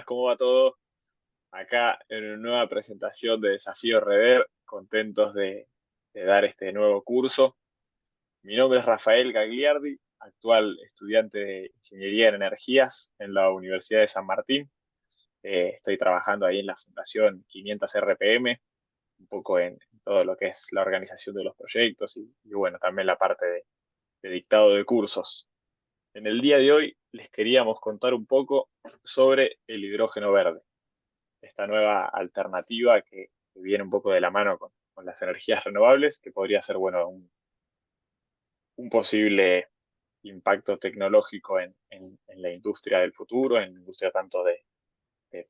¿Cómo va todo? Acá en una nueva presentación de Desafío Rever, contentos de dar este nuevo curso. Mi nombre es Rafael Gagliardi, actual estudiante de Ingeniería en Energías en la Universidad de San Martín. Estoy trabajando ahí en la Fundación 500 RPM, un poco en todo lo que es la organización de los proyectos y bueno, también la parte de dictado de cursos. En el día de hoy les queríamos contar un poco sobre el hidrógeno verde, esta nueva alternativa que viene un poco de la mano con las energías renovables, que podría ser, bueno, un posible impacto tecnológico en la industria del futuro, en la industria tanto de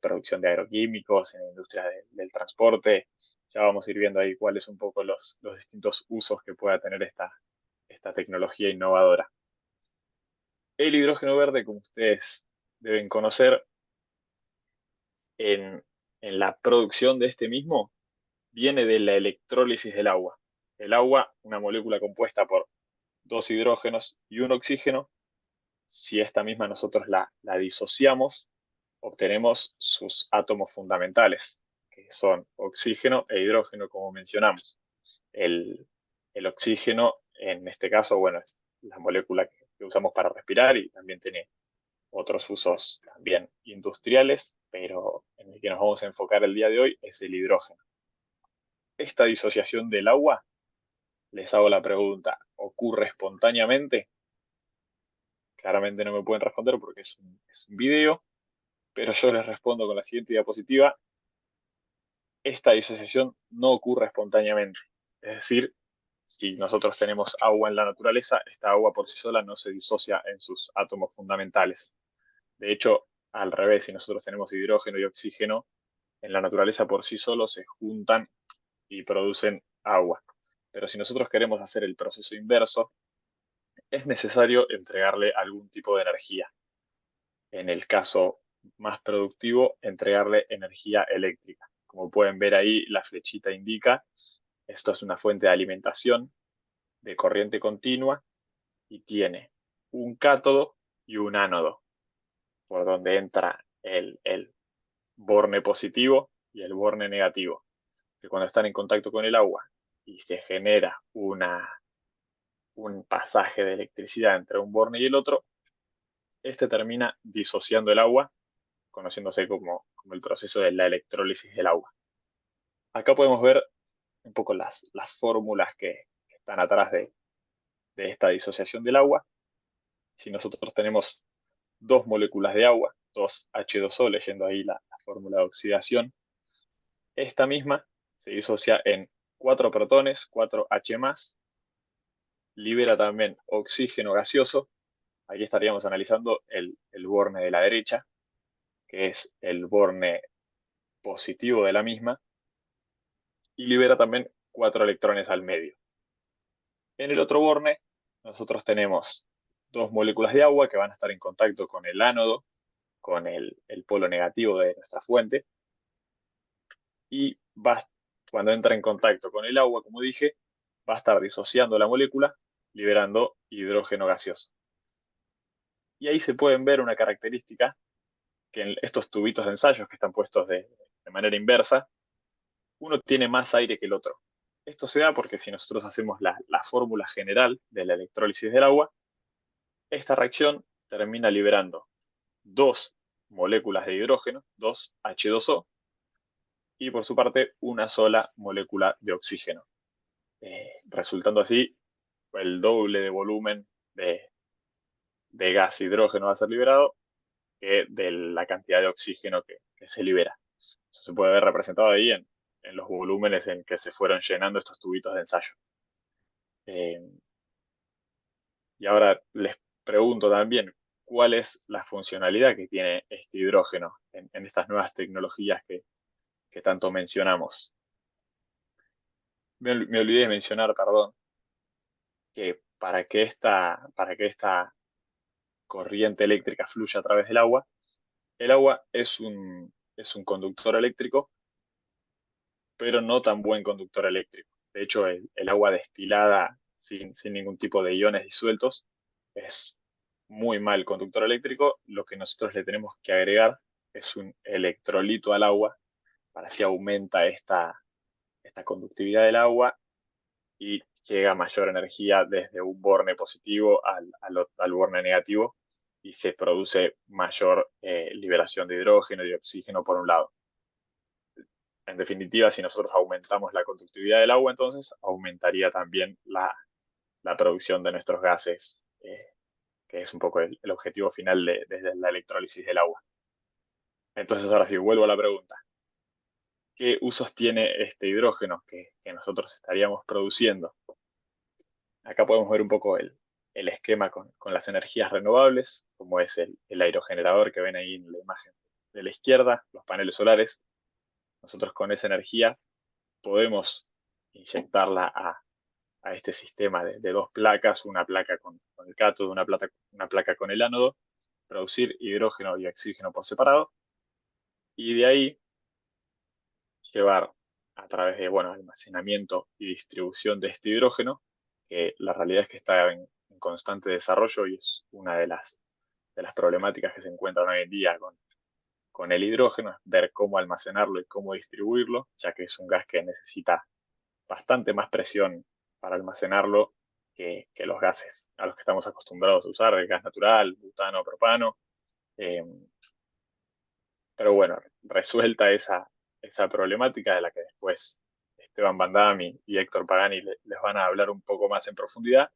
producción de agroquímicos, en la industria del transporte. Ya vamos a ir viendo ahí cuáles son un poco los distintos usos que pueda tener esta tecnología innovadora. El hidrógeno verde, como ustedes deben conocer, en, en la producción de este mismo, viene de la electrólisis del agua. El agua, una molécula compuesta por dos hidrógenos y un oxígeno, si esta misma nosotros la disociamos, obtenemos sus átomos fundamentales, que son oxígeno e hidrógeno, como mencionamos. El, el oxígeno, en este caso, bueno, es la molécula que usamos para respirar y también tiene otros usos también industriales, pero en el que nos vamos a enfocar el día de hoy es el hidrógeno. Esta disociación del agua, les hago la pregunta, ¿ocurre espontáneamente? Claramente no me pueden responder porque es un video, pero yo les respondo con la siguiente diapositiva. Esta disociación no ocurre espontáneamente. Es decir, si nosotros tenemos agua en la naturaleza, esta agua por sí sola no se disocia en sus átomos fundamentales. De hecho, al revés, si nosotros tenemos hidrógeno y oxígeno, en la naturaleza por sí solos se juntan y producen agua. Pero si nosotros queremos hacer el proceso inverso, es necesario entregarle algún tipo de energía. En el caso más productivo, entregarle energía eléctrica. Como pueden ver ahí, la flechita indica, esto es una fuente de alimentación de corriente continua y tiene un cátodo y un ánodo, por donde entra el borne positivo y el borne negativo, que cuando están en contacto con el agua y se genera un pasaje de electricidad entre un borne y el otro, este termina disociando el agua, conociéndose como el proceso de la electrólisis del agua. Acá podemos ver un poco las fórmulas que están atrás de esta disociación del agua. Si nosotros tenemos dos moléculas de agua, dos H2O, leyendo ahí la fórmula de oxidación, esta misma se disocia en cuatro protones, cuatro H+, libera también oxígeno gaseoso. Aquí estaríamos analizando el borne de la derecha, que es el borne positivo de la misma, y libera también cuatro electrones al medio. En el otro borne, nosotros tenemos dos moléculas de agua que van a estar en contacto con el ánodo, con el polo negativo de nuestra fuente, y cuando entra en contacto con el agua, como dije, va a estar disociando la molécula, liberando hidrógeno gaseoso. Y ahí se pueden ver una característica que en estos tubitos de ensayos que están puestos de manera inversa, uno tiene más aire que el otro. Esto se da porque si nosotros hacemos la fórmula general de la electrólisis del agua, esta reacción termina liberando dos moléculas de hidrógeno, dos H2O, y por su parte una sola molécula de oxígeno, resultando así el doble de volumen de gas hidrógeno va a ser liberado que de la cantidad de oxígeno que se libera. Eso se puede ver representado ahí en los volúmenes en que se fueron llenando estos tubitos de ensayo. Eh, y ahora les pregunto también, ¿cuál es la funcionalidad que tiene este hidrógeno en estas nuevas tecnologías que tanto mencionamos? Me olvidé de mencionar, perdón, que para que esta corriente eléctrica fluya a través del agua, el agua es un conductor eléctrico, pero no tan buen conductor eléctrico. De hecho, el agua destilada sin ningún tipo de iones disueltos es muy mal conductor eléctrico. Lo que nosotros le tenemos que agregar es un electrolito al agua, para así aumenta esta conductividad del agua y llega mayor energía desde un borne positivo al borne negativo y se produce mayor liberación de hidrógeno y oxígeno por un lado. En definitiva, si nosotros aumentamos la conductividad del agua, entonces aumentaría también la producción de nuestros gases, que es un poco el objetivo final desde la electrólisis del agua. Entonces, ahora sí, vuelvo a la pregunta. ¿Qué usos tiene este hidrógeno que nosotros estaríamos produciendo? Acá podemos ver un poco el esquema con las energías renovables, como es el aerogenerador que ven ahí en la imagen de la izquierda, los paneles solares. Nosotros con esa energía podemos inyectarla a este sistema de dos placas, una placa con el cátodo, una placa con el ánodo, producir hidrógeno y oxígeno por separado, y de ahí llevar a través de, bueno, almacenamiento y distribución de este hidrógeno, que la realidad es que está en constante desarrollo y es una de las problemáticas que se encuentran hoy en día con el hidrógeno, es ver cómo almacenarlo y cómo distribuirlo, ya que es un gas que necesita bastante más presión para almacenarlo que los gases a los que estamos acostumbrados a usar, el gas natural, butano, propano. Eh, pero bueno, resuelta esa problemática de la que después Esteban Van Damme y Héctor Pagani les van a hablar un poco más en profundidad,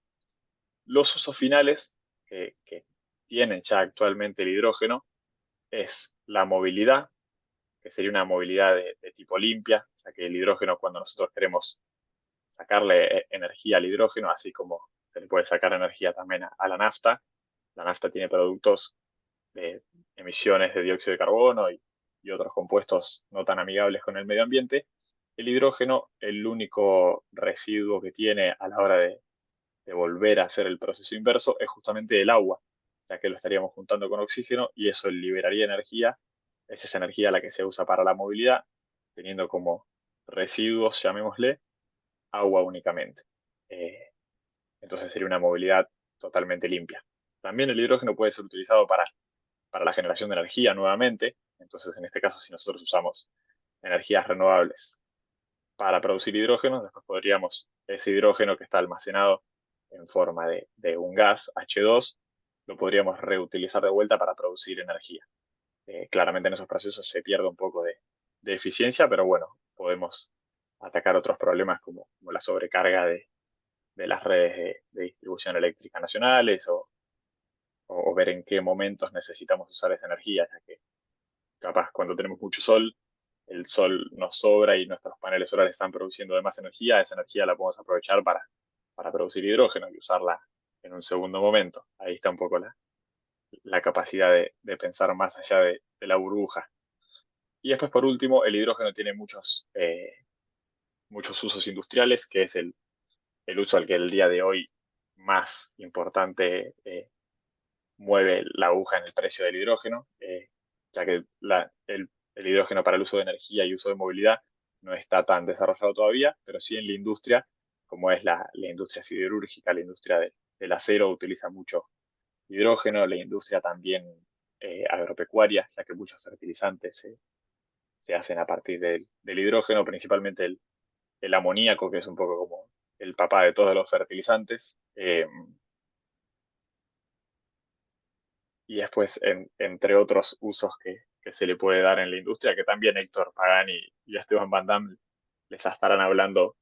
los usos finales que tienen ya actualmente el hidrógeno es la movilidad, que sería una movilidad de tipo limpia, o sea que el hidrógeno, cuando nosotros queremos sacarle energía al hidrógeno, así como se le puede sacar energía también a la nafta tiene productos de emisiones de dióxido de carbono y otros compuestos no tan amigables con el medio ambiente. El hidrógeno, el único residuo que tiene a la hora de volver a hacer el proceso inverso es justamente el agua, ya que lo estaríamos juntando con oxígeno y eso liberaría energía. Es esa energía la que se usa para la movilidad, teniendo como residuos, llamémosle, agua únicamente. Eh, entonces sería una movilidad totalmente limpia. También el hidrógeno puede ser utilizado para la generación de energía nuevamente. Entonces, en este caso, si nosotros usamos energías renovables para producir hidrógeno, después podríamos ese hidrógeno que está almacenado en forma de un gas H2, lo podríamos reutilizar de vuelta para producir energía. Claramente en esos procesos se pierde un poco de eficiencia, pero bueno, podemos atacar otros problemas como la sobrecarga de las redes de distribución eléctrica nacionales o ver en qué momentos necesitamos usar esa energía, ya que capaz cuando tenemos mucho sol, el sol nos sobra y nuestros paneles solares están produciendo de más energía, esa energía la podemos aprovechar para producir hidrógeno y usarla en un segundo momento. Ahí está un poco la capacidad de pensar más allá de la burbuja. Y después, por último, el hidrógeno tiene muchos usos industriales, que es el uso al que el día de hoy más importante mueve la aguja en el precio del hidrógeno, ya que el hidrógeno para el uso de energía y uso de movilidad no está tan desarrollado todavía, pero sí en la industria, como es la industria siderúrgica, la industria del acero utiliza mucho hidrógeno, la industria también agropecuaria, ya que muchos fertilizantes se hacen a partir del hidrógeno, principalmente el amoníaco, que es un poco como el papá de todos los fertilizantes. Y después, entre otros usos que se le puede dar en la industria, que también Héctor Pagani y Esteban Van Damme les estarán hablando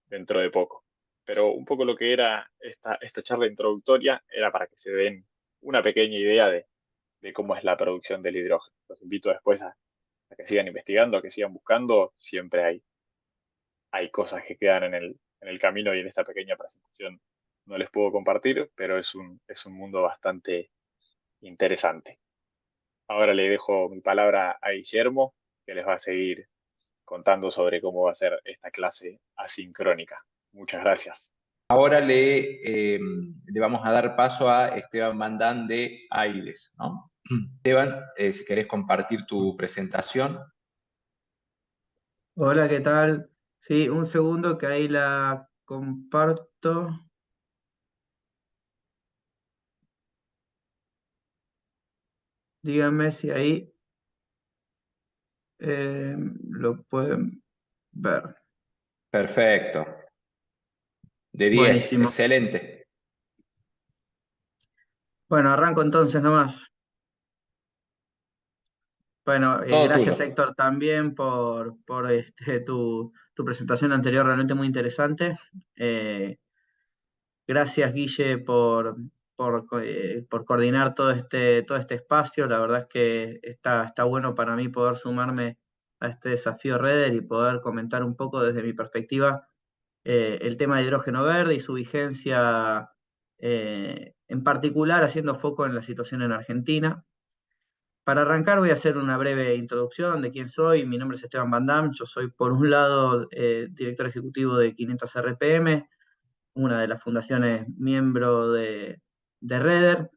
dentro de poco. Pero un poco lo que era esta charla introductoria era para que se den una pequeña idea de cómo es la producción del hidrógeno. Los invito después a que sigan investigando, a que sigan buscando. Siempre hay cosas que quedan en el camino y en esta pequeña presentación no les puedo compartir, pero es un mundo bastante interesante. Ahora le dejo mi palabra a Guillermo, que les va a seguir contando sobre cómo va a ser esta clase asincrónica. Muchas gracias. Ahora le vamos a dar paso a Esteban Mandán de Aires, ¿no? Esteban, si querés compartir tu presentación. Hola, ¿qué tal? Sí, un segundo que ahí la comparto. Díganme si ahí. lo pueden ver. Perfecto. De 10, Buenísimo. excelente. Bueno, arranco entonces nomás. Bueno, Todo gracias tuyo. Héctor también por tu presentación anterior, realmente muy interesante. Gracias Guille por coordinar todo este espacio. La verdad es que está bueno para mí poder sumarme a este desafío Redder y poder comentar un poco desde mi perspectiva el tema de hidrógeno verde y su vigencia, en particular haciendo foco en la situación en Argentina. Para arrancar voy a hacer una breve introducción de quién soy. Mi nombre es Esteban Van Damme. Yo soy, por un lado, director ejecutivo de 500 RPM, una de las fundaciones miembro de Redder,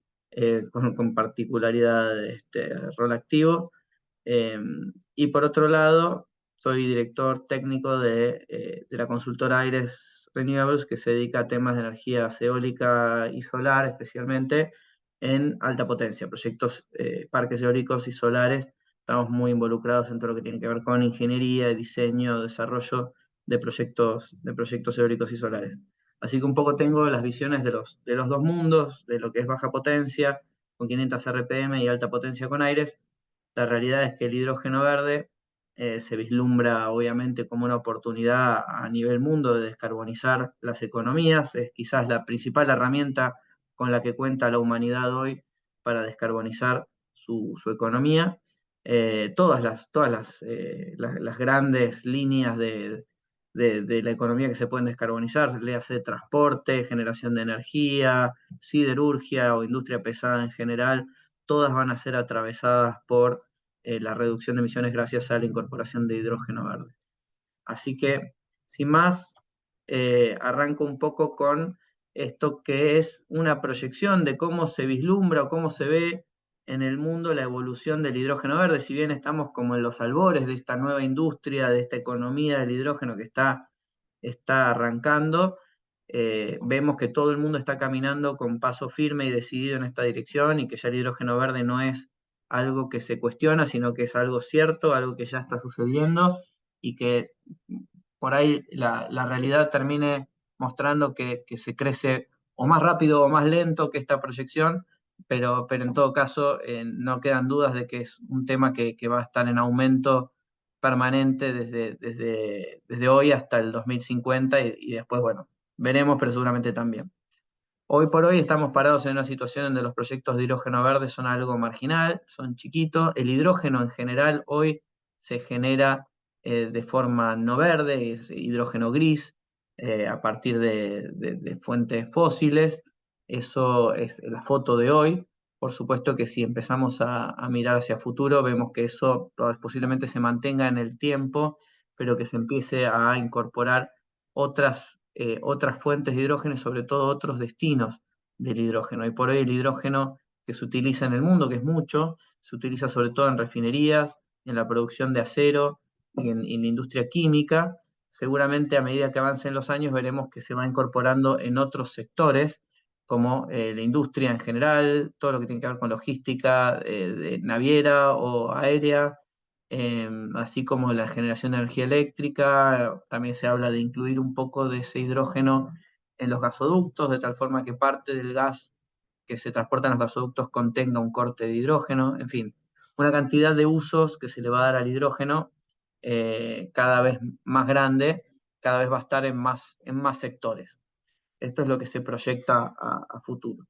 con particularidad de rol activo. Eh, y por otro lado, soy director técnico de la consultora Aires Renewables, que se dedica a temas de energía eólica y solar, especialmente en alta potencia, proyectos, parques eólicos y solares. Estamos muy involucrados en todo lo que tiene que ver con ingeniería, diseño, desarrollo de proyectos eólicos y solares. Así que un poco tengo las visiones de los dos mundos, de lo que es baja potencia con 500 RPM y alta potencia con Aires. La realidad es que el hidrógeno verde se vislumbra obviamente como una oportunidad a nivel mundo de descarbonizar las economías. Es quizás la principal herramienta con la que cuenta la humanidad hoy para descarbonizar su economía. Las grandes líneas de la economía que se pueden descarbonizar, le hace transporte, generación de energía, siderurgia o industria pesada en general, todas van a ser atravesadas por la reducción de emisiones gracias a la incorporación de hidrógeno verde. Así que, sin más, arranco un poco con esto que es una proyección de cómo se vislumbra o cómo se ve en el mundo la evolución del hidrógeno verde. Si bien estamos como en los albores de esta nueva industria, de esta economía del hidrógeno que está arrancando, vemos que todo el mundo está caminando con paso firme y decidido en esta dirección y que ya el hidrógeno verde no es algo que se cuestiona, sino que es algo cierto, algo que ya está sucediendo y que por ahí la realidad termine mostrando que se crece o más rápido o más lento que esta proyección, pero en todo caso no quedan dudas de que es un tema que va a estar en aumento permanente desde hoy hasta el 2050 y después, bueno, veremos, pero seguramente también. Hoy por hoy estamos parados en una situación donde los proyectos de hidrógeno verde son algo marginal, son chiquitos. El hidrógeno en general hoy se genera de forma no verde, es hidrógeno gris, a partir de fuentes fósiles. Eso es la foto de hoy. Por supuesto que si empezamos a mirar hacia futuro, vemos que eso posiblemente se mantenga en el tiempo, pero que se empiece a incorporar otras fuentes de hidrógeno y sobre todo otros destinos del hidrógeno. Y por hoy el hidrógeno que se utiliza en el mundo, que es mucho, se utiliza sobre todo en refinerías, en la producción de acero y en la industria química. Seguramente a medida que avancen los años veremos que se va incorporando en otros sectores, como la industria en general, todo lo que tiene que ver con logística de naviera o aérea, así como la generación de energía eléctrica. También se habla de incluir un poco de ese hidrógeno en los gasoductos, de tal forma que parte del gas que se transporta en los gasoductos contenga un corte de hidrógeno. En fin, una cantidad de usos que se le va a dar al hidrógeno cada vez más grande, cada vez va a estar en más sectores. Esto es lo que se proyecta a futuro.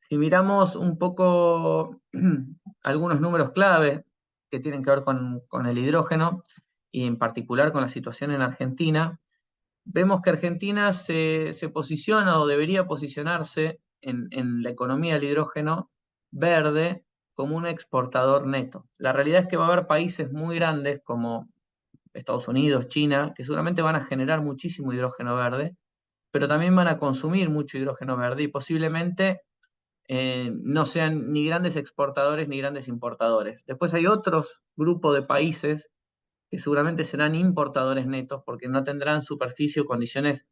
Si miramos un poco algunos números clave que tienen que ver con el hidrógeno y en particular con la situación en Argentina, vemos que Argentina se posiciona o debería posicionarse en la economía del hidrógeno verde como un exportador neto. La realidad es que va a haber países muy grandes como Estados Unidos, China, que seguramente van a generar muchísimo hidrógeno verde, pero también van a consumir mucho hidrógeno verde y posiblemente no sean ni grandes exportadores ni grandes importadores. Después hay otros grupos de países que seguramente serán importadores netos porque no tendrán superficie o condiciones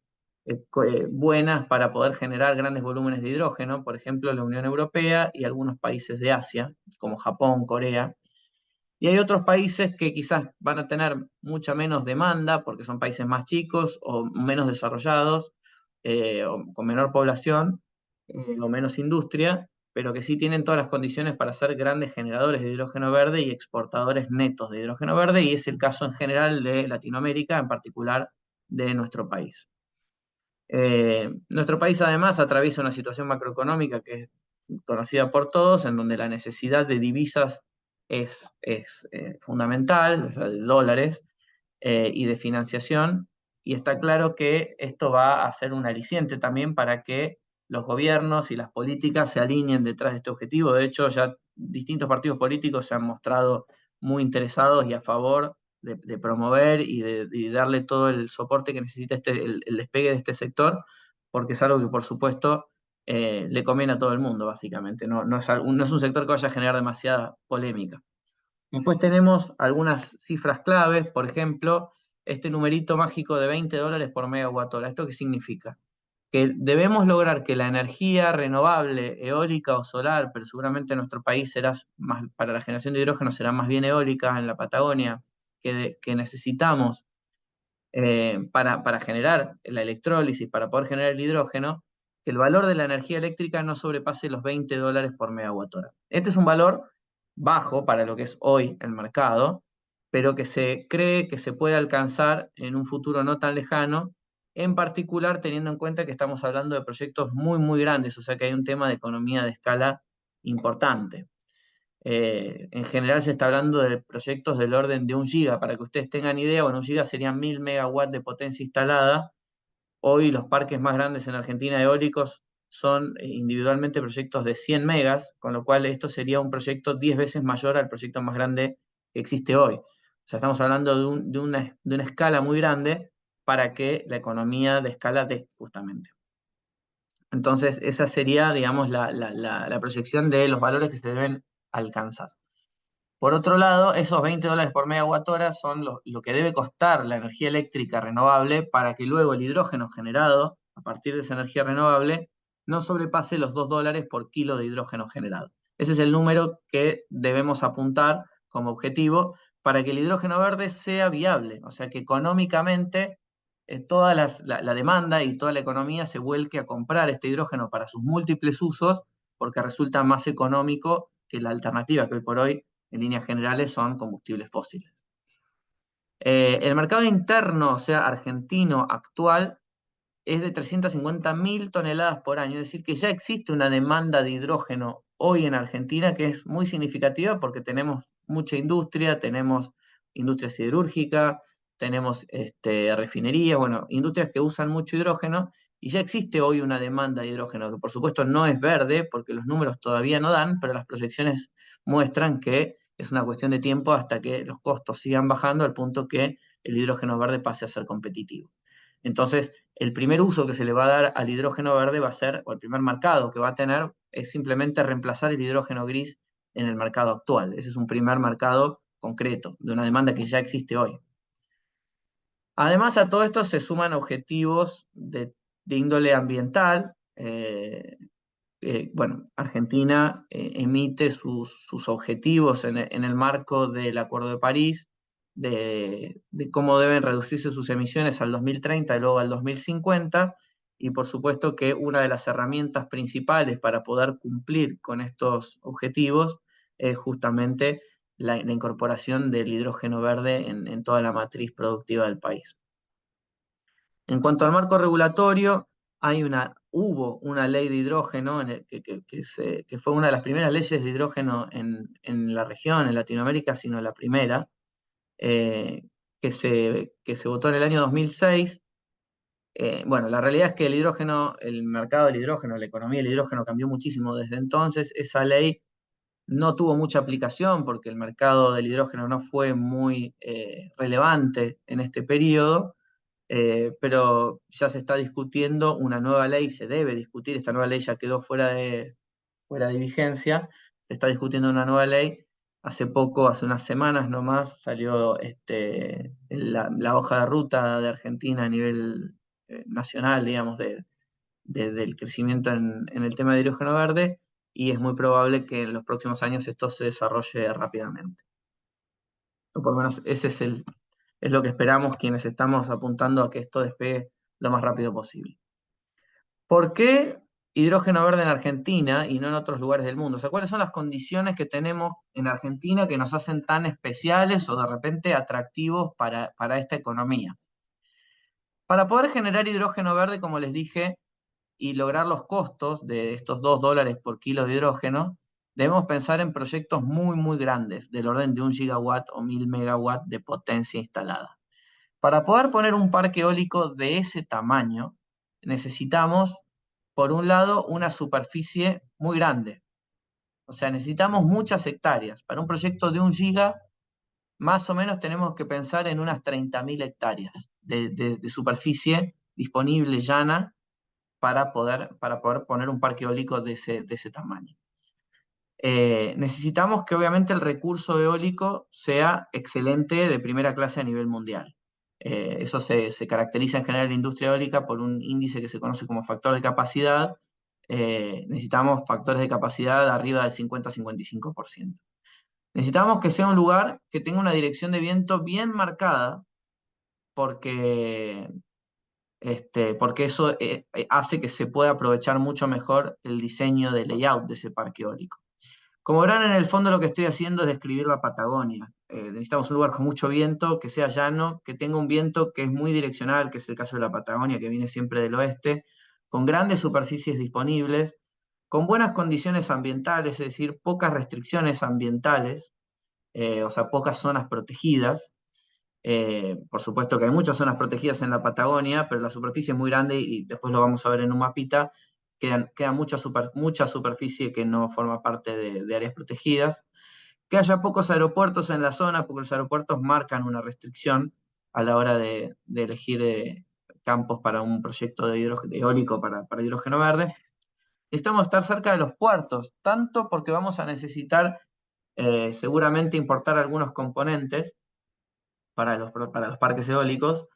buenas para poder generar grandes volúmenes de hidrógeno, por ejemplo, la Unión Europea y algunos países de Asia, como Japón, Corea. Y hay otros países que quizás van a tener mucha menos demanda porque son países más chicos o menos desarrollados, o con menor población, o menos industria, pero que sí tienen todas las condiciones para ser grandes generadores de hidrógeno verde y exportadores netos de hidrógeno verde, y es el caso en general de Latinoamérica, en particular de nuestro país. Nuestro país además atraviesa una situación macroeconómica que es conocida por todos, en donde la necesidad de divisas es fundamental, o sea, de dólares, y de financiación, y está claro que esto va a ser un aliciente también para que los gobiernos y las políticas se alineen detrás de este objetivo. De hecho, ya distintos partidos políticos se han mostrado muy interesados y a favor de promover y darle todo el soporte que necesita el despegue de este sector, porque es algo que, por supuesto, le conviene a todo el mundo, básicamente. No es un sector que vaya a generar demasiada polémica. Después tenemos algunas cifras claves, por ejemplo, este numerito mágico de $20 por megawatt hora. ¿Esto qué significa? Que debemos lograr que la energía renovable, eólica o solar, pero seguramente en nuestro país será más, para la generación de hidrógeno será más bien eólica en la Patagonia, que necesitamos para generar la electrólisis, para poder generar el hidrógeno, que el valor de la energía eléctrica no sobrepase los $20 por megawatt hora. Este es un valor bajo para lo que es hoy el mercado, pero que se cree que se puede alcanzar en un futuro no tan lejano, en particular teniendo en cuenta que estamos hablando de proyectos muy, muy grandes, o sea que hay un tema de economía de escala importante. En general se está hablando de proyectos del orden de 1 giga, para que ustedes tengan idea, bueno, 1 giga serían 1000 megawatts de potencia instalada. Hoy los parques más grandes en Argentina eólicos son individualmente proyectos de 100 megas, con lo cual esto sería un proyecto 10 veces mayor al proyecto más grande que existe hoy. O sea, estamos hablando de una escala muy grande para que la economía de escala dé, justamente. Entonces, esa sería, digamos, la proyección de los valores que se deben alcanzar. Por otro lado, esos $20 por megawatt hora son lo que debe costar la energía eléctrica renovable para que luego el hidrógeno generado a partir de esa energía renovable no sobrepase los $2 por kilo de hidrógeno generado. Ese es el número que debemos apuntar como objetivo para que el hidrógeno verde sea viable, o sea que económicamente toda la demanda y toda la economía se vuelque a comprar este hidrógeno para sus múltiples usos, porque resulta más económico que la alternativa que hoy por hoy en líneas generales son combustibles fósiles. El mercado interno, o sea, argentino actual, es de 350.000 toneladas por año, es decir, que ya existe una demanda de hidrógeno hoy en Argentina que es muy significativa porque tenemos mucha industria, tenemos industria siderúrgica, tenemos refinerías, bueno, industrias que usan mucho hidrógeno, y ya existe hoy una demanda de hidrógeno, que por supuesto no es verde porque los números todavía no dan, pero las proyecciones muestran que es una cuestión de tiempo hasta que los costos sigan bajando al punto que el hidrógeno verde pase a ser competitivo. Entonces, el primer uso que se le va a dar al hidrógeno verde va a ser, o el primer mercado que va a tener, es simplemente reemplazar el hidrógeno gris en el mercado actual. Ese es un primer mercado concreto, de una demanda que ya existe hoy. Además, a todo esto se suman objetivos de índole ambiental. Bueno, Argentina emite sus objetivos en el marco del Acuerdo de París, de cómo deben reducirse sus emisiones al 2030 y luego al 2050, y por supuesto que una de las herramientas principales para poder cumplir con estos objetivos es justamente la incorporación del hidrógeno verde en toda la matriz productiva del país. En cuanto al marco regulatorio, hubo una ley de hidrógeno que fue una de las primeras leyes de hidrógeno en la región, en Latinoamérica, sino la primera, que se votó en el año 2006. Bueno, la realidad es que el mercado del hidrógeno, la economía del hidrógeno cambió muchísimo desde entonces. Esa ley no tuvo mucha aplicación porque el mercado del hidrógeno no fue muy relevante en este periodo. Pero ya se está discutiendo una nueva ley, se debe discutir, esta nueva ley ya quedó fuera de vigencia, se está discutiendo una nueva ley. Hace poco, hace unas semanas nomás, salió la hoja de ruta de Argentina a nivel nacional, digamos, del crecimiento en el tema de hidrógeno verde, y es muy probable que en los próximos años esto se desarrolle rápidamente. O por lo menos ese es lo que esperamos quienes estamos apuntando a que esto despegue lo más rápido posible. ¿Por qué hidrógeno verde en Argentina y no en otros lugares del mundo? O sea, ¿cuáles son las condiciones que tenemos en Argentina que nos hacen tan especiales o de repente atractivos para esta economía? Para poder generar hidrógeno verde, como les dije, y lograr los costos de estos $2 por kilo de hidrógeno, debemos pensar en proyectos muy, muy grandes, del orden de 1 gigawatt o 1000 megawatts de potencia instalada. Para poder poner un parque eólico de ese tamaño, necesitamos, por un lado, una superficie muy grande. O sea, necesitamos muchas hectáreas. Para un proyecto de 1 giga, más o menos tenemos que pensar en unas 30.000 hectáreas de superficie disponible llana para poder poner un parque eólico de ese tamaño. Necesitamos que obviamente el recurso eólico sea excelente de primera clase a nivel mundial. Eso se caracteriza en general en la industria eólica por un índice que se conoce como factor de capacidad. Necesitamos factores de capacidad arriba del 50-55%. Necesitamos que sea un lugar que tenga una dirección de viento bien marcada, porque porque eso hace que se pueda aprovechar mucho mejor el diseño de layout de ese parque eólico. Como verán, en el fondo lo que estoy haciendo es describir la Patagonia. Necesitamos un lugar con mucho viento, que sea llano, que tenga un viento que es muy direccional, que es el caso de la Patagonia, que viene siempre del oeste, con grandes superficies disponibles, con buenas condiciones ambientales, es decir, pocas restricciones ambientales, o sea, pocas zonas protegidas. Por supuesto que hay muchas zonas protegidas en la Patagonia, pero la superficie es muy grande y después lo vamos a ver en un mapita. Queda mucha superficie que no forma parte de áreas protegidas. Que haya pocos aeropuertos en la zona, porque los aeropuertos marcan una restricción a la hora de elegir campos para un proyecto de eólico para hidrógeno verde. Necesitamos estar cerca de los puertos, tanto porque vamos a necesitar seguramente importar algunos componentes para los parques eólicos,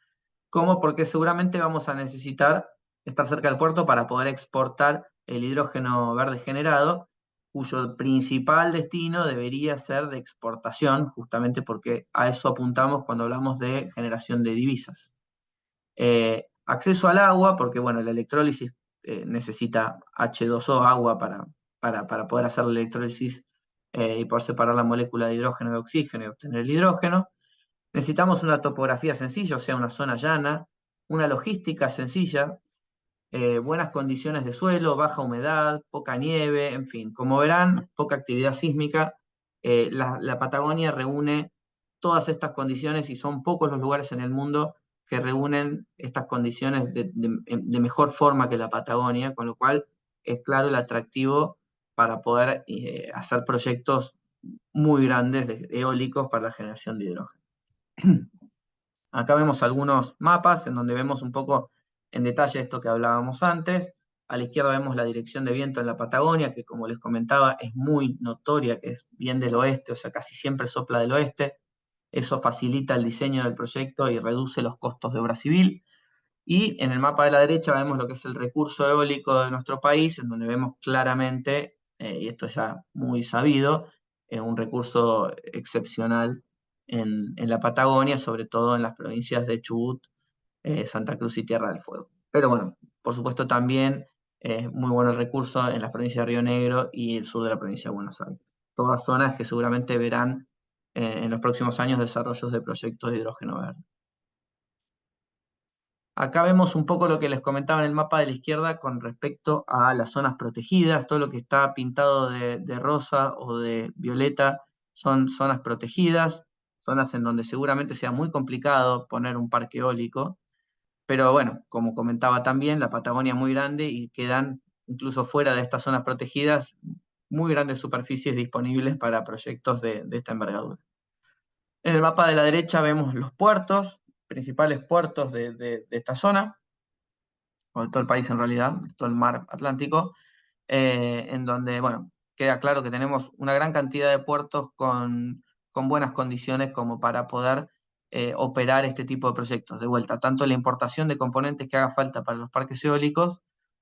como porque seguramente vamos a necesitar estar cerca del puerto para poder exportar el hidrógeno verde generado, cuyo principal destino debería ser de exportación, justamente porque a eso apuntamos cuando hablamos de generación de divisas. Acceso al agua, porque bueno, la electrólisis necesita H2O, agua, para poder hacer la electrólisis y poder separar la molécula de hidrógeno de oxígeno y obtener el hidrógeno. Necesitamos una topografía sencilla, o sea, una zona llana, una logística sencilla, buenas condiciones de suelo, baja humedad, poca nieve, en fin, como verán, poca actividad sísmica. La Patagonia reúne todas estas condiciones y son pocos los lugares en el mundo que reúnen estas condiciones de mejor forma que la Patagonia, con lo cual es claro el atractivo para poder hacer proyectos muy grandes eólicos para la generación de hidrógeno. Acá vemos algunos mapas en donde vemos un poco en detalle esto que hablábamos antes. A la izquierda vemos la dirección de viento en la Patagonia, que como les comentaba es muy notoria, que es bien del oeste, o sea, casi siempre sopla del oeste. Eso facilita el diseño del proyecto y reduce los costos de obra civil. Y en el mapa de la derecha vemos lo que es el recurso eólico de nuestro país, en donde vemos claramente, y esto ya muy sabido, un recurso excepcional en la Patagonia, sobre todo en las provincias de Chubut, Santa Cruz y Tierra del Fuego. Pero bueno, por supuesto también muy bueno el recurso en las provincias de Río Negro y el sur de la provincia de Buenos Aires. Todas zonas que seguramente verán en los próximos años desarrollos de proyectos de hidrógeno verde. Acá vemos un poco lo que les comentaba en el mapa de la izquierda con respecto a las zonas protegidas. Todo lo que está pintado de rosa o de violeta son zonas protegidas, zonas en donde seguramente sea muy complicado poner un parque eólico. Pero bueno, como comentaba también, la Patagonia es muy grande y quedan incluso fuera de estas zonas protegidas muy grandes superficies disponibles para proyectos de esta envergadura. En el mapa de la derecha vemos los puertos, principales puertos de esta zona, o de todo el país en realidad, de todo el mar Atlántico, en donde, bueno, queda claro que tenemos una gran cantidad de puertos con buenas condiciones como para poder operar este tipo de proyectos. De vuelta, tanto la importación de componentes que haga falta para los parques eólicos,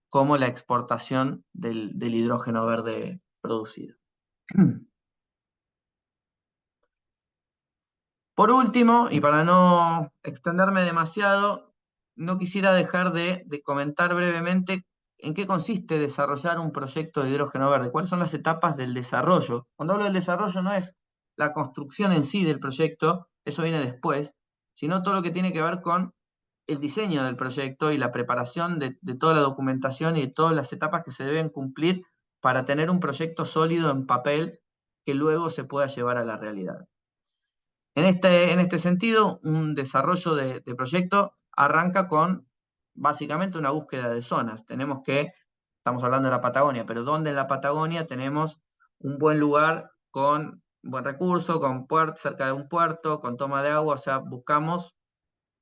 como la exportación del hidrógeno verde producido. Por último, y para no extenderme demasiado, no quisiera dejar de comentar brevemente en qué consiste desarrollar un proyecto de hidrógeno verde, cuáles son las etapas del desarrollo. Cuando hablo del desarrollo no es la construcción en sí del proyecto, eso viene después, sino todo lo que tiene que ver con el diseño del proyecto y la preparación de toda la documentación y de todas las etapas que se deben cumplir para tener un proyecto sólido en papel que luego se pueda llevar a la realidad. En este sentido, un desarrollo de proyecto arranca con básicamente una búsqueda de zonas. Estamos hablando de la Patagonia, pero ¿dónde en la Patagonia tenemos un buen lugar con buen recurso, con puerto, cerca de un puerto, con toma de agua? O sea, buscamos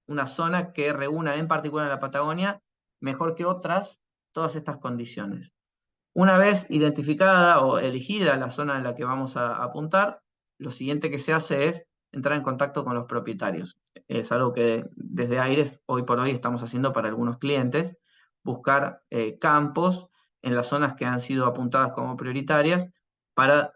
una zona que reúna en particular en la Patagonia, mejor que otras, todas estas condiciones. Una vez identificada o elegida la zona en la que vamos a apuntar, lo siguiente que se hace es entrar en contacto con los propietarios. Es algo que desde Aires hoy por hoy estamos haciendo para algunos clientes, buscar campos en las zonas que han sido apuntadas como prioritarias para,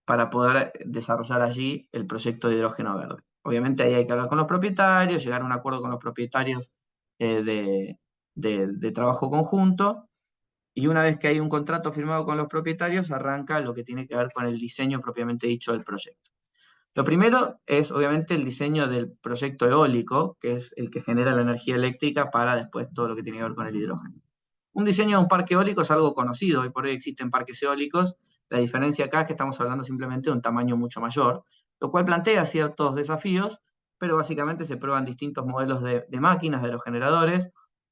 para poder desarrollar allí el proyecto de hidrógeno verde. Obviamente ahí hay que hablar con los propietarios, llegar a un acuerdo con los propietarios de trabajo conjunto, y una vez que hay un contrato firmado con los propietarios, arranca lo que tiene que ver con el diseño propiamente dicho del proyecto. Lo primero es obviamente el diseño del proyecto eólico, que es el que genera la energía eléctrica para después todo lo que tiene que ver con el hidrógeno. Un diseño de un parque eólico es algo conocido, hoy por hoy existen parques eólicos, la diferencia acá es que estamos hablando simplemente de un tamaño mucho mayor, lo cual plantea ciertos desafíos, pero básicamente se prueban distintos modelos de máquinas, de los generadores,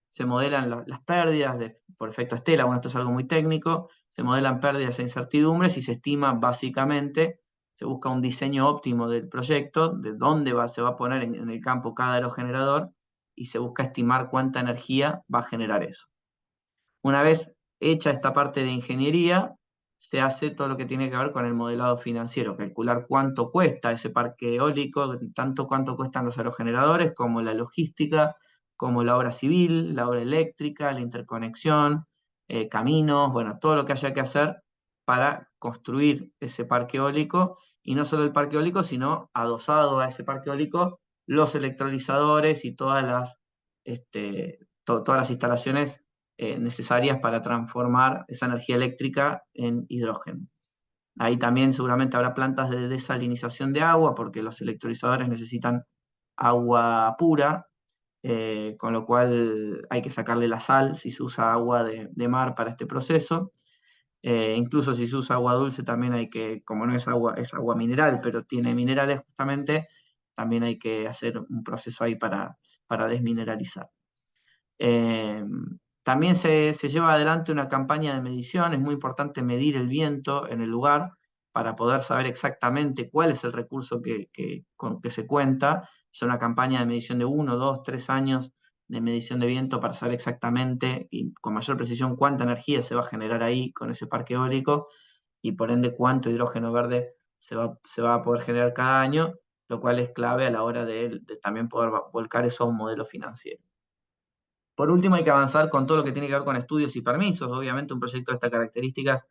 se modelan las pérdidas por efecto Estela, bueno, esto es algo muy técnico, se modelan pérdidas e incertidumbres y se estima básicamente, se busca un diseño óptimo del proyecto, de dónde se va a poner en el campo cada aerogenerador, y se busca estimar cuánta energía va a generar eso. Una vez hecha esta parte de ingeniería, se hace todo lo que tiene que ver con el modelado financiero, calcular cuánto cuesta ese parque eólico, tanto cuánto cuestan los aerogeneradores, como la logística, como la obra civil, la obra eléctrica, la interconexión, caminos, bueno, todo lo que haya que hacer para construir ese parque eólico, y no solo el parque eólico, sino adosado a ese parque eólico los electrolizadores y todas las instalaciones necesarias para transformar esa energía eléctrica en hidrógeno. Ahí también seguramente habrá plantas de desalinización de agua, porque los electrolizadores necesitan agua pura, con lo cual hay que sacarle la sal si se usa agua de mar para este proceso. Incluso si se usa agua dulce también hay que, como no es agua, es agua mineral, pero tiene minerales justamente, también hay que hacer un proceso ahí para desmineralizar. Eh, También se lleva adelante una campaña de medición, es muy importante medir el viento en el lugar para poder saber exactamente cuál es el recurso con que se cuenta. Es una campaña de medición de 1, 2, 3 años de medición de viento para saber exactamente y con mayor precisión cuánta energía se va a generar ahí con ese parque eólico, y por ende cuánto hidrógeno verde se va a poder generar cada año, lo cual es clave a la hora de también poder volcar eso a un modelo financiero. Por último, hay que avanzar con todo lo que tiene que ver con estudios y permisos. Obviamente, un proyecto de estas características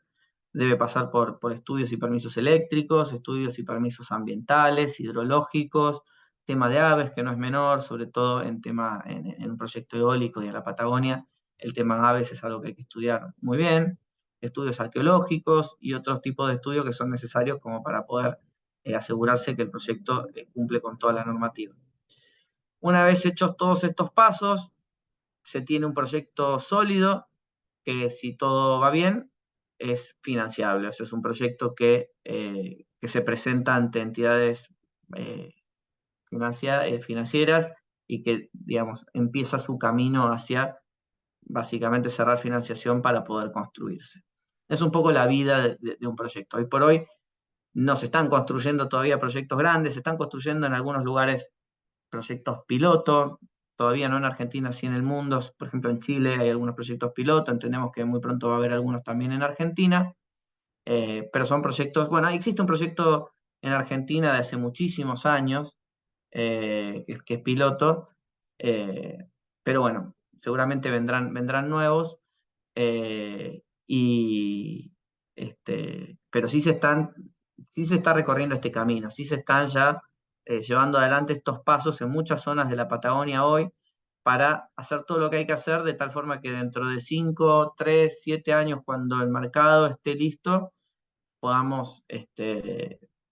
debe pasar por estudios y permisos eléctricos, estudios y permisos ambientales, hidrológicos, tema de aves, que no es menor, sobre todo en un proyecto eólico y en la Patagonia. El tema aves es algo que hay que estudiar muy bien, estudios arqueológicos y otros tipos de estudios que son necesarios como para poder asegurarse que el proyecto cumple con toda la normativa. Una vez hechos todos estos pasos, se tiene un proyecto sólido que, si todo va bien, es financiable. O sea, es un proyecto que se presenta ante entidades eh, financieras, y que, digamos, empieza su camino hacia básicamente cerrar financiación para poder construirse. Es un poco la vida de un proyecto. Hoy por hoy no se están construyendo todavía proyectos grandes, se están construyendo en algunos lugares proyectos piloto, todavía no en Argentina, sí en el mundo. Por ejemplo, en Chile hay algunos proyectos piloto, entendemos que muy pronto va a haber algunos también en Argentina, pero son proyectos, bueno, existe un proyecto en Argentina de hace muchísimos años, que es piloto, eh, pero bueno, seguramente vendrán nuevos, y pero sí se está recorriendo este camino, sí se están ya llevando adelante estos pasos en muchas zonas de la Patagonia hoy para hacer todo lo que hay que hacer de tal forma que dentro de 5, 3, 7 años, cuando el mercado esté listo, podamos,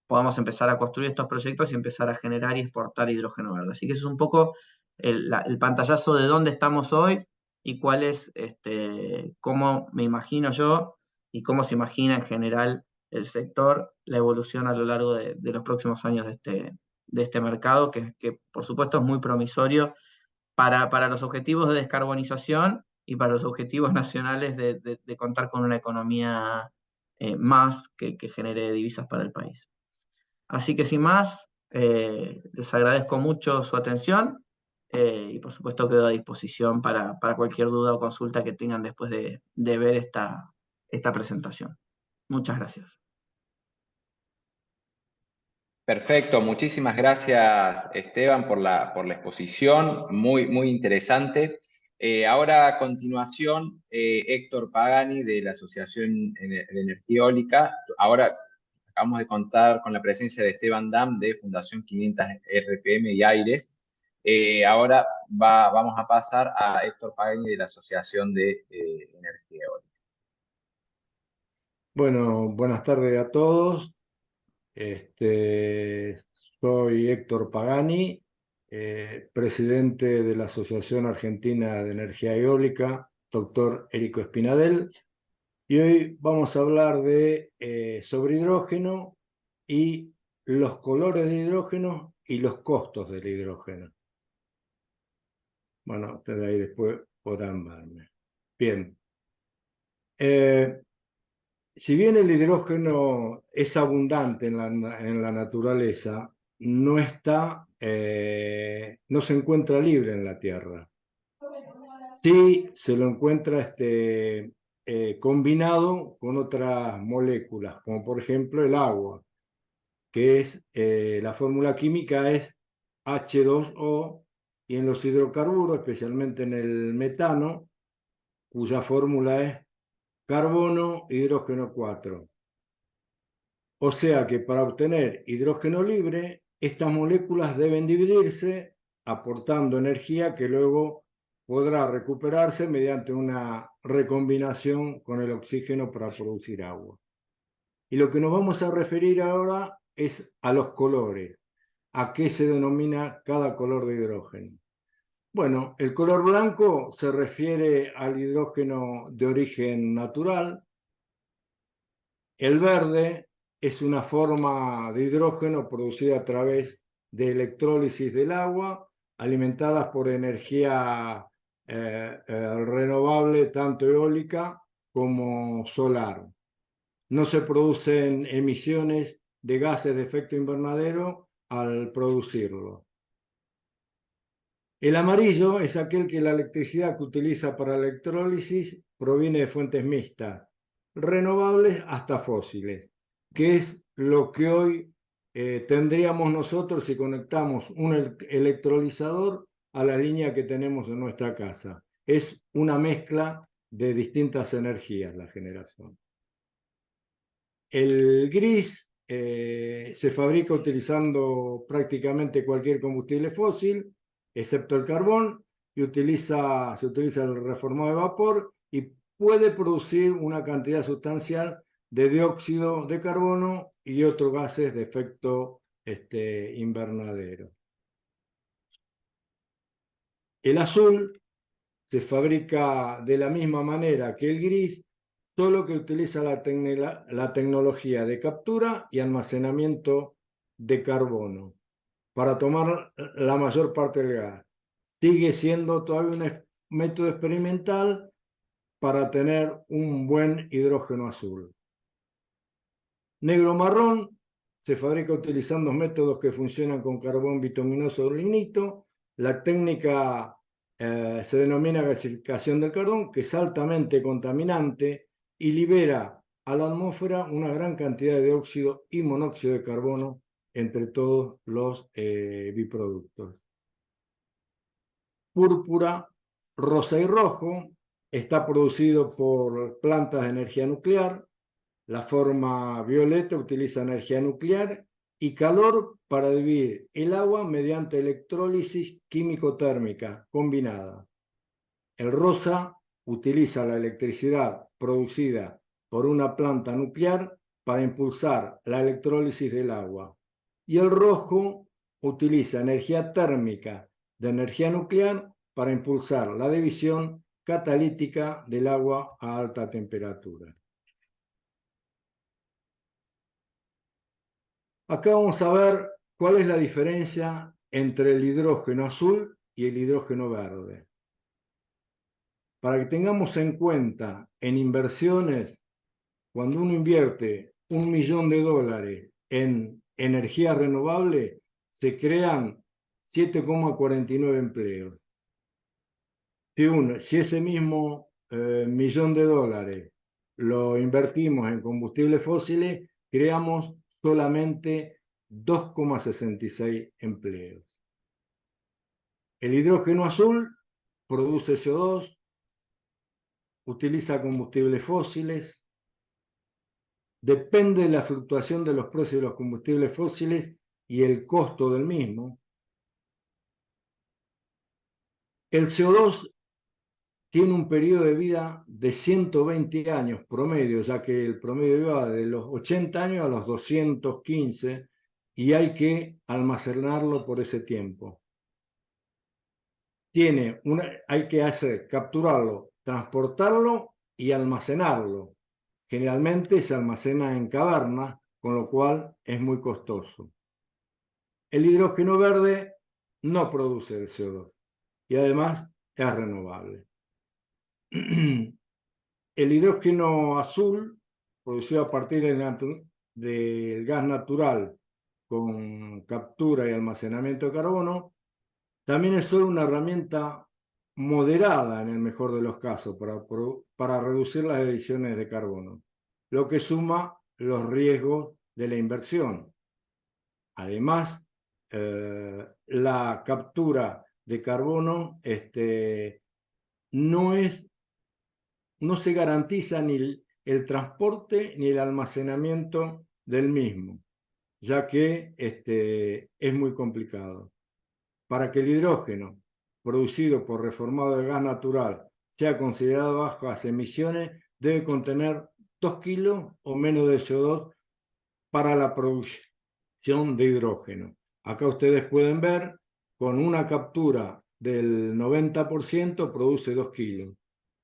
podamos empezar a construir estos proyectos y empezar a generar y exportar hidrógeno verde. Así que eso es un poco el pantallazo de dónde estamos hoy y cuál es, cómo me imagino yo y cómo se imagina en general el sector, la evolución a lo largo de los próximos años de este mercado, que por supuesto es muy promisorio para los objetivos de descarbonización y para los objetivos nacionales de contar con una economía más que genere divisas para el país. Así que sin más, les agradezco mucho su atención y por supuesto quedo a disposición para cualquier duda o consulta que tengan después de ver esta presentación. Muchas gracias. Perfecto, muchísimas gracias Esteban por la exposición, muy interesante. Ahora a continuación, Héctor Pagani de la Asociación de Energía Eólica. Ahora acabamos de contar con la presencia de Esteban Dam de Fundación 500 RPM y Aires. Ahora vamos a pasar a Héctor Pagani de la Asociación de Energía Eólica. Bueno, buenas tardes a todos. Soy Héctor Pagani, presidente de la Asociación Argentina de Energía Eólica, doctor Érico Espinadel, y hoy vamos a hablar sobre hidrógeno y los colores de hidrógeno y los costos del hidrógeno. Bueno, ustedes ahí después podrán verme. Bien. Si bien el hidrógeno es abundante en la naturaleza, no se encuentra libre en la Tierra. Sí se lo encuentra combinado con otras moléculas, como por ejemplo el agua, que la fórmula química es H2O, y en los hidrocarburos, especialmente en el metano, cuya fórmula es carbono, hidrógeno 4. O sea que para obtener hidrógeno libre, estas moléculas deben dividirse, aportando energía que luego podrá recuperarse mediante una recombinación con el oxígeno para producir agua. Y lo que nos vamos a referir ahora es a los colores, a qué se denomina cada color de hidrógeno. Bueno, el color blanco se refiere al hidrógeno de origen natural. El verde es una forma de hidrógeno producida a través de electrólisis del agua, alimentadas por energía renovable, tanto eólica como solar. No se producen emisiones de gases de efecto invernadero al producirlo. El amarillo es aquel que la electricidad que utiliza para la electrólisis proviene de fuentes mixtas, renovables hasta fósiles, que es lo que hoy tendríamos nosotros si conectamos un electrolizador a la línea que tenemos en nuestra casa. Es una mezcla de distintas energías la generación. El gris se fabrica utilizando prácticamente cualquier combustible fósil, excepto el carbón, y se utiliza el reformado de vapor y puede producir una cantidad sustancial de dióxido de carbono y otros gases de efecto invernadero. El azul se fabrica de la misma manera que el gris, solo que utiliza la tecnología de captura y almacenamiento de carbono para tomar la mayor parte del gas. Sigue siendo todavía un método experimental para tener un buen hidrógeno azul. Negro marrón se fabrica utilizando métodos que funcionan con carbón bituminoso o lignito. La técnica se denomina gasificación del carbón, que es altamente contaminante y libera a la atmósfera una gran cantidad de dióxido y monóxido de carbono entre todos los biproductos. Púrpura, rosa y rojo está producido por plantas de energía nuclear. La forma violeta utiliza energía nuclear y calor para dividir el agua mediante electrólisis químico-térmica combinada. El rosa utiliza la electricidad producida por una planta nuclear para impulsar la electrólisis del agua. Y el rojo utiliza energía térmica de energía nuclear para impulsar la división catalítica del agua a alta temperatura. Acá vamos a ver cuál es la diferencia entre el hidrógeno azul y el hidrógeno verde. Para que tengamos en cuenta en inversiones, cuando uno invierte $1 millón en energía renovable, se crean 7,49 empleos. Si ese mismo $1 millón lo invertimos en combustibles fósiles, creamos solamente 2,66 empleos. El hidrógeno azul produce CO2, utiliza combustibles fósiles, depende de la fluctuación de los precios de los combustibles fósiles y el costo del mismo. El CO2 tiene un periodo de vida de 120 años promedio, ya que el promedio va de los 80 años a los 215 y hay que almacenarlo por ese tiempo. Hay que capturarlo, transportarlo y almacenarlo. Generalmente se almacena en cavernas, con lo cual es muy costoso. El hidrógeno verde no produce el CO2 y además es renovable. El hidrógeno azul, producido a partir del gas natural con captura y almacenamiento de carbono, también es solo una herramienta moderada en el mejor de los casos para reducir las emisiones de carbono, lo que suma los riesgos de la inversión. Además, la captura de carbono no se garantiza ni el transporte ni el almacenamiento del mismo, ya que es muy complicado. Para que el hidrógeno producido por reformado de gas natural sea considerado bajas emisiones, debe contener 2 kilos o menos de CO2 para la producción de hidrógeno. Acá ustedes pueden ver, con una captura del 90% produce 2 kilos.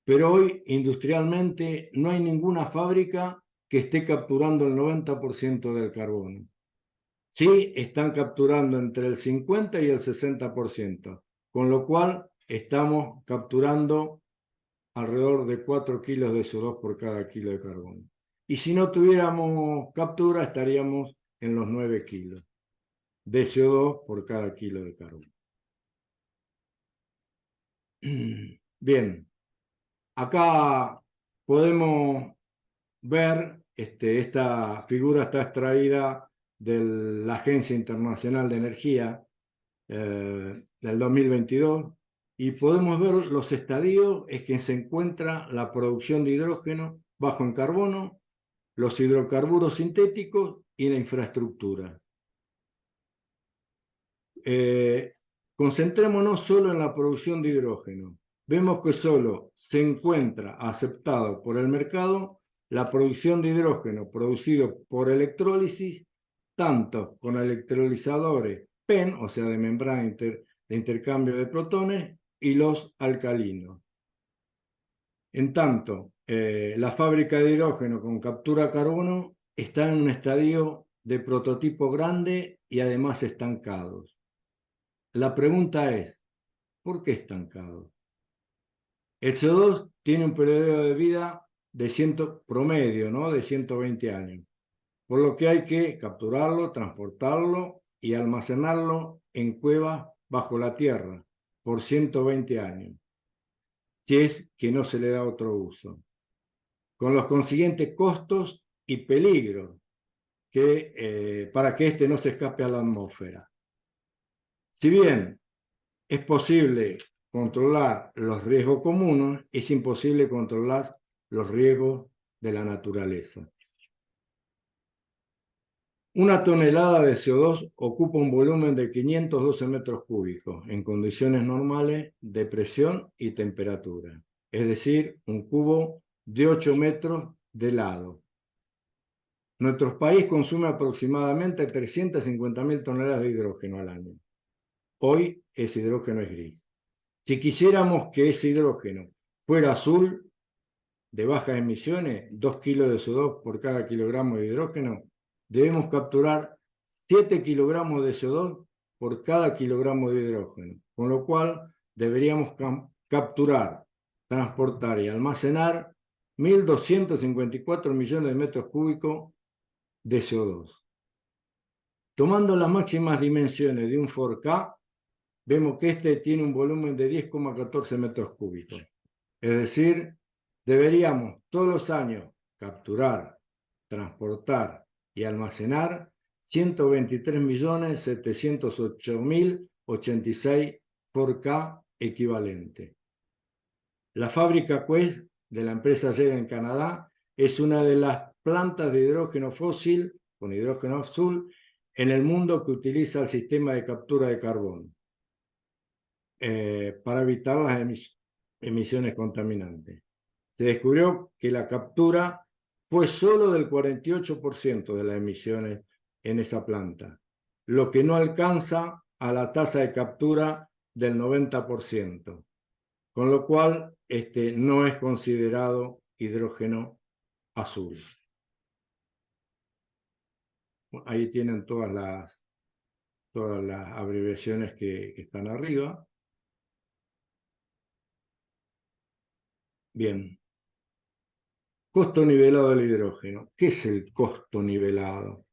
Pero hoy, industrialmente, no hay ninguna fábrica que esté capturando el 90% del carbono. Sí, están capturando entre el 50 y el 60%, con lo cual estamos capturando alrededor de 4 kilos de CO2 por cada kilo de carbono. Y si no tuviéramos captura, estaríamos en los 9 kilos de CO2 por cada kilo de carbono. Bien, acá podemos ver, esta figura está extraída de la Agencia Internacional de Energía del 2022, y podemos ver los estadios en que se encuentra la producción de hidrógeno bajo en carbono, los hidrocarburos sintéticos y la infraestructura. Concentrémonos solo en la producción de hidrógeno. Vemos que solo se encuentra aceptado por el mercado la producción de hidrógeno producido por electrólisis, tanto con electrolizadores PEN, o sea, de membrana de intercambio de protones, y los alcalinos. En tanto, la fábrica de hidrógeno con captura de carbono está en un estadio de prototipo grande y además estancados. La pregunta es, ¿por qué estancados? El CO2 tiene un periodo de vida promedio, ¿no?, de 120 años, por lo que hay que capturarlo, transportarlo y almacenarlo en cuevas bajo la tierra por 120 años, si es que no se le da otro uso, con los consiguientes costos y peligros para que no se escape a la atmósfera. Si bien es posible controlar los riesgos comunes, es imposible controlar los riesgos de la naturaleza. Una tonelada de CO2 ocupa un volumen de 512 metros cúbicos en condiciones normales de presión y temperatura, es decir, un cubo de 8 metros de lado. Nuestro país consume aproximadamente 350.000 toneladas de hidrógeno al año. Hoy ese hidrógeno es gris. Si quisiéramos que ese hidrógeno fuera azul, de bajas emisiones, 2 kilos de CO2 por cada kilogramo de hidrógeno, debemos capturar 7 kilogramos de CO2 por cada kilogramo de hidrógeno, con lo cual deberíamos capturar, transportar y almacenar 1.254 millones de metros cúbicos de CO2. Tomando las máximas dimensiones de un 4K, vemos que este tiene un volumen de 10,14 metros cúbicos. Es decir, deberíamos todos los años capturar, transportar y almacenar 123.708.086 4K equivalente. La fábrica Quest de la empresa Shell en Canadá es una de las plantas de hidrógeno fósil con hidrógeno azul en el mundo que utiliza el sistema de captura de carbono para evitar las emisiones contaminantes. Se descubrió que la captura fue solo del 48% de las emisiones en esa planta, lo que no alcanza a la tasa de captura del 90%, con lo cual no es considerado hidrógeno azul. Ahí tienen todas las abreviaciones que están arriba. Bien. Costo nivelado del hidrógeno. ¿Qué es el costo nivelado?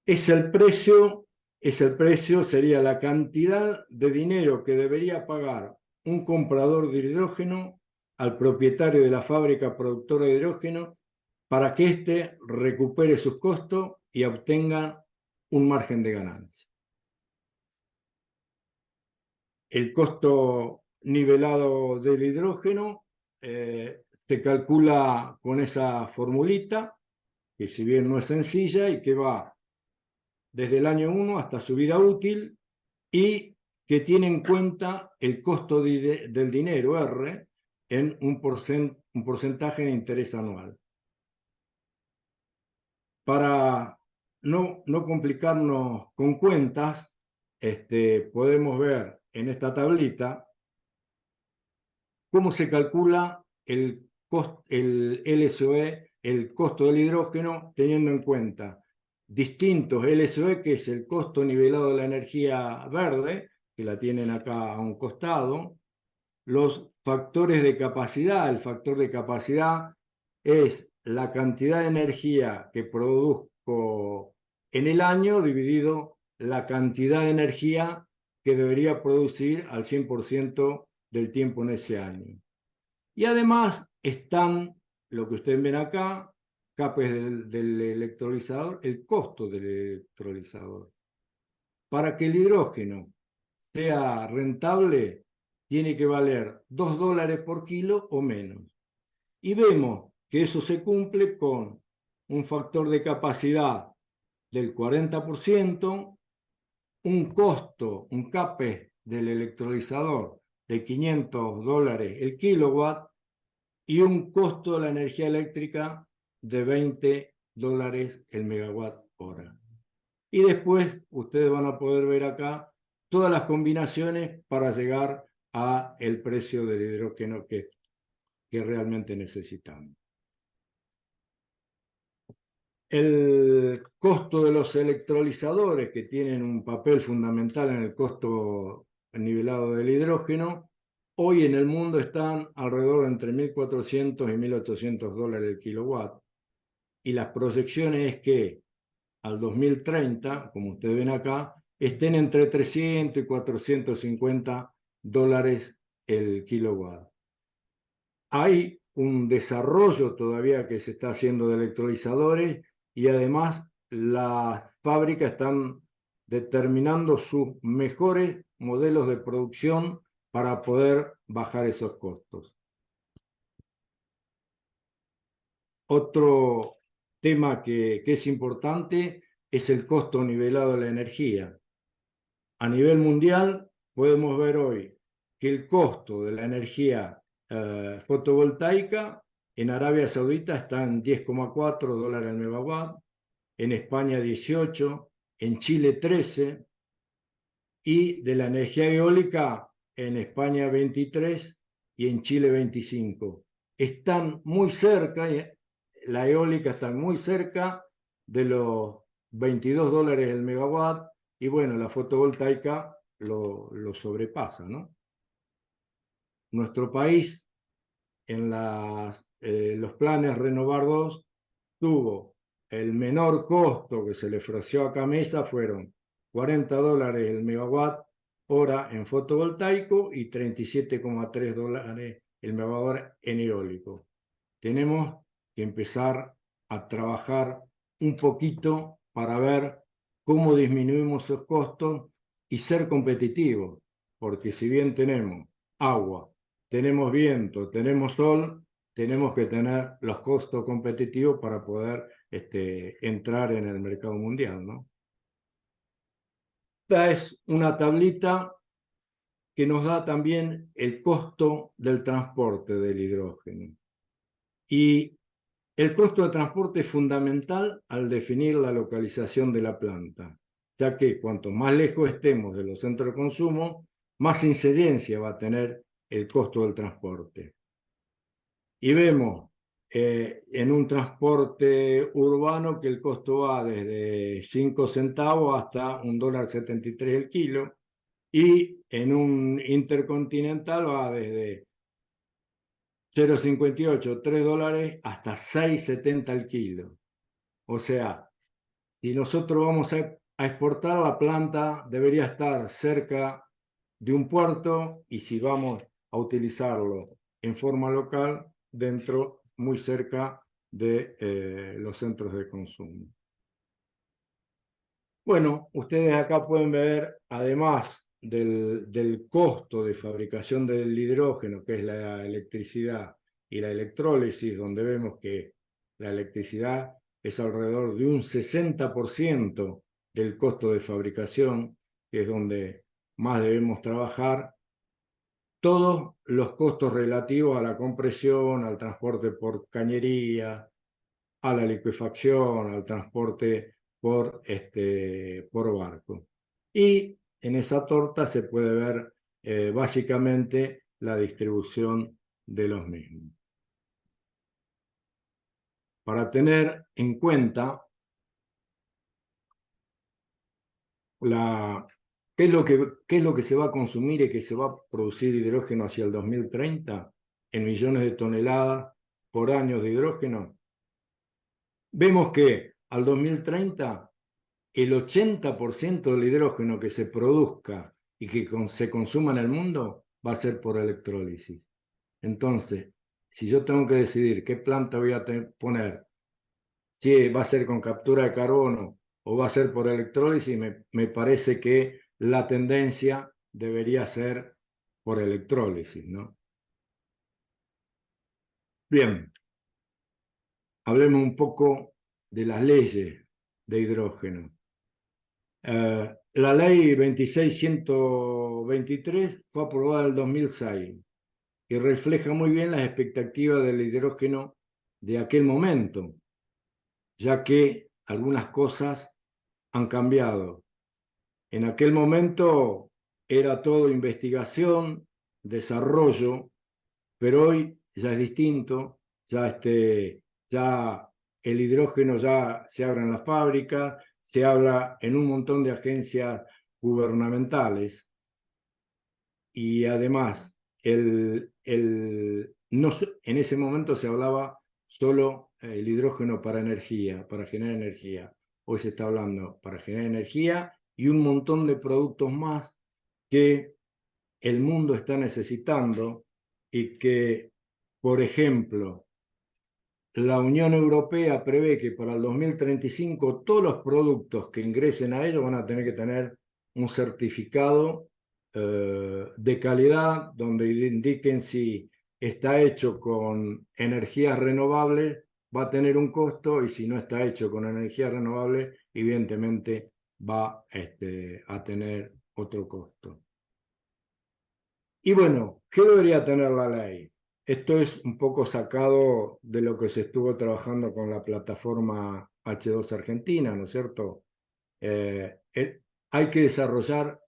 Es el precio, sería la cantidad de dinero que debería pagar un comprador de hidrógeno al propietario de la fábrica productora de hidrógeno para que éste recupere sus costos y obtenga un margen de ganancia. El costo nivelado del hidrógeno se calcula con esa formulita, que si bien no es sencilla y que va desde el año 1 hasta su vida útil y que tiene en cuenta el costo del dinero, R, en un porcentaje de interés anual. Para no complicarnos con cuentas, podemos ver en esta tablita cómo se calcula el LCOE, el costo del hidrógeno, teniendo en cuenta distintos LCOE, que es el costo nivelado de la energía verde, que la tienen acá a un costado, los factores de capacidad. El factor de capacidad es la cantidad de energía que produzco en el año dividido la cantidad de energía que debería producir al 100% del tiempo en ese año. Y además están, lo que ustedes ven acá, capes del electrolizador, el costo del electrolizador. Para que el hidrógeno sea rentable, tiene que valer $2 por kilo o menos. Y vemos que eso se cumple con un factor de capacidad del 40%, un costo, un CAPEX del electrolizador de $500 el kilowatt y un costo de la energía eléctrica de $20 el megawatt hora. Y después ustedes van a poder ver acá todas las combinaciones para llegar a el precio del hidrógeno que realmente necesitamos. El costo de los electrolizadores, que tienen un papel fundamental en el costo nivelado del hidrógeno, hoy en el mundo están alrededor de entre $1.400 y $1.800 el kilowatt. Y las proyecciones es que al 2030, como ustedes ven acá, estén entre $300 y $450 el kilowatt. Hay un desarrollo todavía que se está haciendo de electrolizadores y además las fábricas están determinando sus mejores modelos de producción para poder bajar esos costos. Otro tema que es importante es el costo nivelado de la energía. A nivel mundial, podemos ver hoy que el costo de la energía fotovoltaica en Arabia Saudita está en $10,4 al megawatt, en España 18, en Chile 13, y de la energía eólica en España 23 y en Chile 25. Están muy cerca, la eólica está muy cerca de los $22 el megawatt, y bueno, la fotovoltaica lo sobrepasa, ¿no? Nuestro país en los planes Renovar 2 tuvo el menor costo que se le ofreció a Camesa, fueron $40 el megawatt hora en fotovoltaico y $37,3 el megawatt hora en eólico. Tenemos que empezar a trabajar un poquito para ver cómo disminuimos esos costos y ser competitivos, porque si bien tenemos agua, tenemos viento, tenemos sol, tenemos que tener los costos competitivos para poder entrar en el mercado mundial, ¿no? Esta es una tablita que nos da también el costo del transporte del hidrógeno. Y el costo de transporte es fundamental al definir la localización de la planta, ya que cuanto más lejos estemos de los centros de consumo, más incidencia va a tener el costo del transporte. Y vemos en un transporte urbano que el costo va desde 5 centavos hasta $1,73 el kilo, y en un intercontinental va desde 0,58, $3 hasta 6,70 el kilo. O sea, si nosotros vamos a exportar, la planta debería estar cerca de un puerto, y si vamos a en forma local, muy cerca de los centros de consumo. Bueno, ustedes acá pueden ver, además del costo de fabricación del hidrógeno, que es la electricidad, y la electrólisis, donde vemos que la electricidad es alrededor de un 60% del costo de fabricación, que es donde más debemos trabajar. Todos los costos relativos a la compresión, al transporte por cañería, a la liquefacción, al transporte por barco. Y en esa torta se puede ver básicamente la distribución de los mismos. Para tener en cuenta qué es lo que se va a consumir y que se va a producir hidrógeno hacia el 2030 en millones de toneladas por año de hidrógeno, vemos que al 2030 el 80% del hidrógeno que se produzca y que se consuma en el mundo va a ser por electrólisis. Entonces, si yo tengo que decidir qué planta voy a poner, si va a ser con captura de carbono o va a ser por electrólisis, me parece que la tendencia debería ser por electrólisis, ¿no? Bien, hablemos un poco de las leyes de hidrógeno. La ley 26.123 fue aprobada en el 2006 y refleja muy bien las expectativas del hidrógeno de aquel momento, ya que algunas cosas han cambiado. En aquel momento era todo investigación, desarrollo, pero hoy ya es distinto, ya el hidrógeno ya se abre en las fábricas, se habla en un montón de agencias gubernamentales, y además en ese momento se hablaba solo el hidrógeno para energía, para generar energía. Hoy se está hablando para generar energía y un montón de productos más que el mundo está necesitando, y que, por ejemplo, la Unión Europea prevé que para el 2035 todos los productos que ingresen a ellos van a tener que tener un certificado de calidad donde indiquen si está hecho con energías renovables va a tener un costo y si no está hecho con energía renovable, evidentemente va a tener otro costo. Y bueno, ¿qué debería tener la ley? Esto es un poco sacado de lo que se estuvo trabajando con la plataforma H2 Argentina, ¿no es cierto? Hay que desarrollar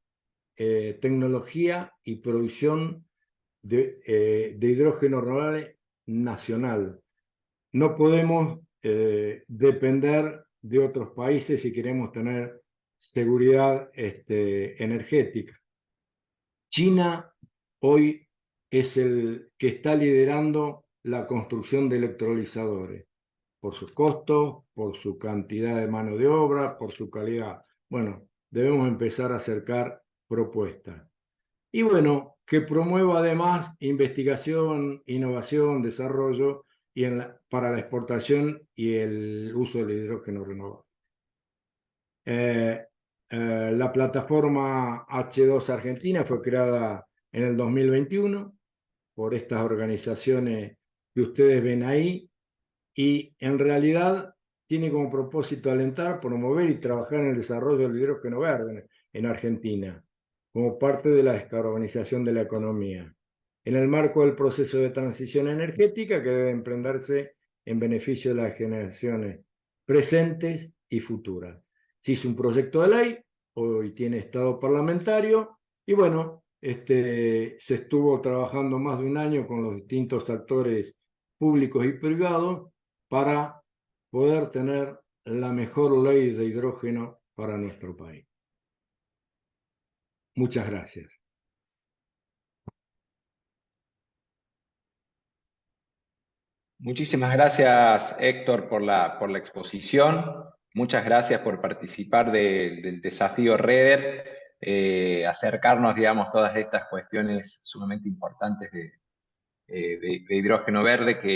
tecnología y producción de hidrógeno renovable nacional. No podemos depender de otros países si queremos tener seguridad energética. China hoy es el que está liderando la construcción de electrolizadores, por sus costos, por su cantidad de mano de obra, por su calidad. Bueno, debemos empezar a acercar propuestas. Y bueno, que promueva además investigación, innovación, desarrollo para la exportación y el uso del hidrógeno renovable. La plataforma H2 Argentina fue creada en el 2021 por estas organizaciones que ustedes ven ahí y en realidad tiene como propósito alentar, promover y trabajar en el desarrollo del hidrógeno verde en Argentina como parte de la descarbonización de la economía, en el marco del proceso de transición energética que debe emprenderse en beneficio de las generaciones presentes y futuras. Se hizo un proyecto de ley, hoy tiene estado parlamentario, y bueno, se estuvo trabajando más de un año con los distintos actores públicos y privados para poder tener la mejor ley de hidrógeno para nuestro país. Muchas gracias. Muchísimas gracias, Héctor, por la exposición. Muchas gracias por participar del desafío REDER, acercarnos, digamos, todas estas cuestiones sumamente importantes de hidrógeno verde que